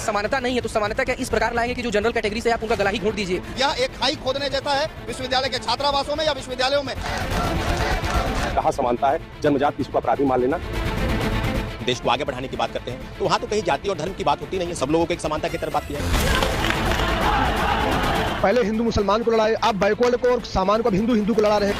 समानता नहीं है तो समानता क्या इस प्रकार लाएंगे कि जो जनरल कैटेगरी से आप उनका गला ही घोट दीजिए। यह एक खाई खोदने जैसा है विश्वविद्यालय के छात्रावासों में या विश्वविद्यालयों में। कहाँ समानता है, जन्मजात किसी को अपराधी मान लेना। देश को आगे बढ़ाने की बात करते हैं तो वहाँ तो कहीं जाति और धर्म की बात होती नहीं है, सब लोगों को एक समानता की तरफ बात किया है। पहले हिंदू मुसलमान को लड़ाए, आप बैकवर्ड को और सामान को हिंदू हिंदू को लड़ा रहे।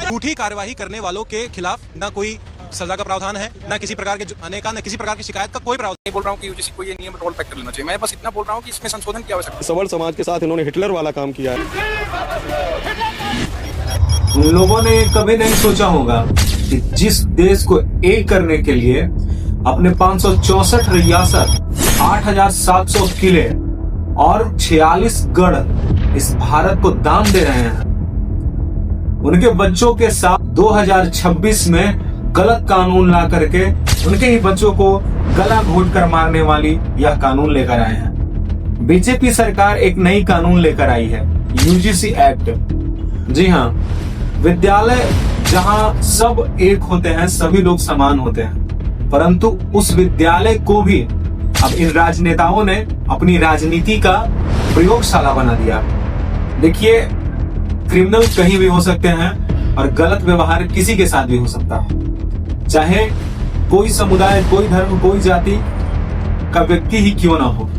झूठी कार्यवाही करने वालों के खिलाफ न कोई सजा का प्रावधान है, न किसी प्रकार के जुर्माने का, न किसी प्रकार की शिकायत का कोई प्रावधान। बोल रहा हूँ कि यूजीसी को ये नियम रोल बैक कर लेना चाहिए, मैं बस इतना बोल रहा हूँ कि इसमें संशोधन की आवश्यकता है। सवर्ण समाज के साथ इन्होंने हिटलर वाला काम किया है। लोगों ने कभी नहीं सोचा होगा कि जिस देश को एक करने के लिए अपने 564 रियासत, 8,700 किले और 46 गढ़ इस भारत को दान दे रहे हैं, उनके बच्चों के साथ 2026 में गलत कानून ला करके उनके ही बच्चों को गला घोट कर मारने वाली यह कानून लेकर आए हैं। बीजेपी सरकार एक नई कानून लेकर आई है, यूजीसी एक्ट। जी हाँ, विद्यालय जहां सब एक होते हैं, सभी लोग समान होते हैं, परंतु उस विद्यालय को भी अब इन राजनेताओं ने अपनी राजनीति का प्रयोगशाला बना दिया। देखिए, क्रिमिनल कहीं भी हो सकते हैं और गलत व्यवहार किसी के साथ भी हो सकता है, चाहे कोई समुदाय, कोई धर्म, कोई जाति का व्यक्ति ही क्यों ना हो,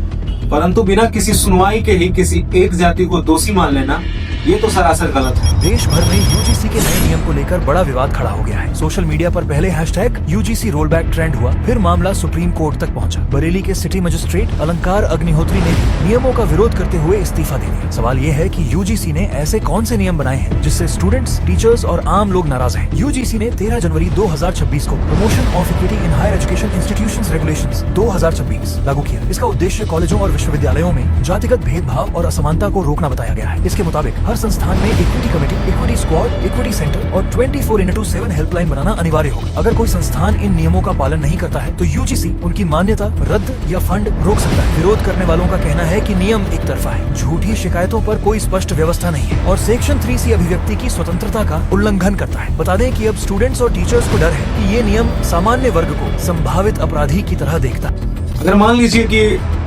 परंतु बिना किसी सुनवाई के ही किसी एक जाति को दोषी मान लेना, ये तो सरासर गलत है। देश भर में यूजीसी के नए नियम को लेकर बड़ा विवाद खड़ा हो गया है। सोशल मीडिया पर पहले हैशटैग यूजीसी रोलबैक ट्रेंड हुआ, फिर मामला सुप्रीम कोर्ट तक पहुंचा। बरेली के सिटी मजिस्ट्रेट अलंकार अग्निहोत्री ने भी नियमों का विरोध करते हुए इस्तीफा दे दिया। सवाल ये है कि यूजीसी ने ऐसे कौन से नियम बनाए हैं जिससे स्टूडेंट्स, टीचर्स और आम लोग नाराज हैं। यूजीसी ने 13 जनवरी 2026 को promotion of equity in higher education institutions regulations 2026 लागू किया। इसका उद्देश्य कॉलेजों और विश्वविद्यालयों में जातिगत भेदभाव और असमानता को रोकना बताया गया है। इसके मुताबिक हर संस्थान में equity committee, equity squad, equity centre और 24x7 हेल्पलाइन बनाना अनिवार्य होगा। अगर कोई संस्थान इन नियमों का पालन नहीं करता है तो यूजीसी उनकी मान्यता रद्द या फंड रोक सकता है। विरोध करने वालों का कहना है कि नियम एक तरफा है, झूठी शिकायतों पर कोई स्पष्ट व्यवस्था नहीं है और सेक्शन 3C अभिव्यक्ति की स्वतंत्रता का उल्लंघन करता है। बता दें कि अब स्टूडेंट्स और टीचर्स को डर है कि ये नियम सामान्य वर्ग को संभावित अपराधी की तरह देखता है। अगर मान लीजिए कि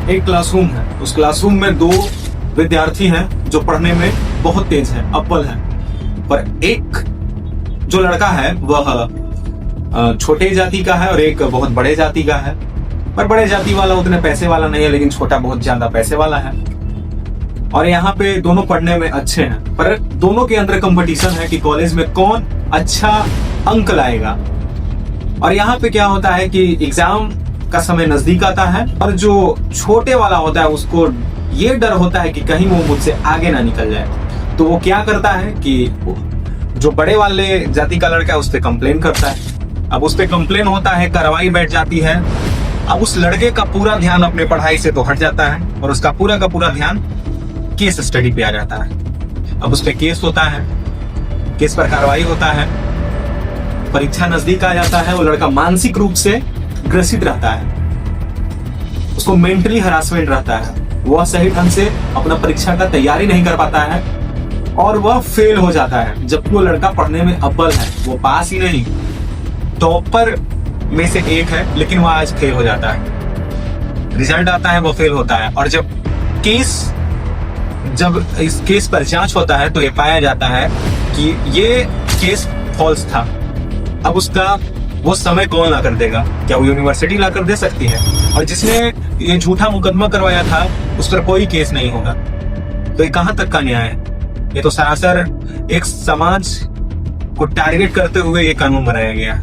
एक क्लासरूम है, उस क्लासरूम में 2 विद्यार्थी हैं जो पढ़ने में बहुत तेज हैं, अव्वल हैं, पर एक जो लड़का है वह छोटे जाति का है और एक बहुत बड़े जाति का है। पर बड़े जाति वाला उतने पैसे वाला नहीं है, लेकिन छोटा बहुत ज्यादा पैसे वाला है। और यहाँ पे दोनों पढ़ने में अच्छे हैं, पर दोनों के अंदर कंपटीशन है कि कॉलेज में कौन अच्छा अंक लाएगा। और यहाँ पे क्या होता है कि एग्जाम का समय नजदीक आता है और जो छोटे वाला होता है उसको ये डर होता है कि कहीं वो मुझसे आगे ना निकल जाए, तो वो क्या करता है कि जो बड़े वाले जाति का लड़का है उस पर कंप्लेन करता है। अब उस पर कंप्लेन होता है, कार्रवाई बैठ जाती है। अब उस लड़के का पूरा ध्यान अपने पढ़ाई से तो हट जाता है और उसका पूरा का पूरा ध्यान केस स्टडी पे आ जाता है। अब उस पर केस होता है, केस पर कार्रवाई होता है, परीक्षा नजदीक आ जाता है, वो लड़का मानसिक रूप से ग्रसित रहता है, उसको मेंटली हरासमेंट रहता है, वह सही ढंग से अपना परीक्षा का तैयारी नहीं कर पाता है और वह फेल हो जाता है। जबकि वो लड़का पढ़ने में अव्वल है, वो पास ही नहीं, टॉपर में से एक है, लेकिन वह आज फेल हो जाता है। रिजल्ट आता है, वो फेल होता है और जब इस केस पर जांच होता है तो ये पाया जाता है कि ये केस फॉल्स था। अब उसका वो समय कौन ला कर देगा? क्या वो यूनिवर्सिटी ला कर दे सकती है? और जिसने ये झूठा मुकदमा करवाया था उस पर कोई केस नहीं होगा, तो ये कहां तक का न्याय है? ये तो सरासर एक समाज को टारगेट करते हुए ये कानून बनाया गया।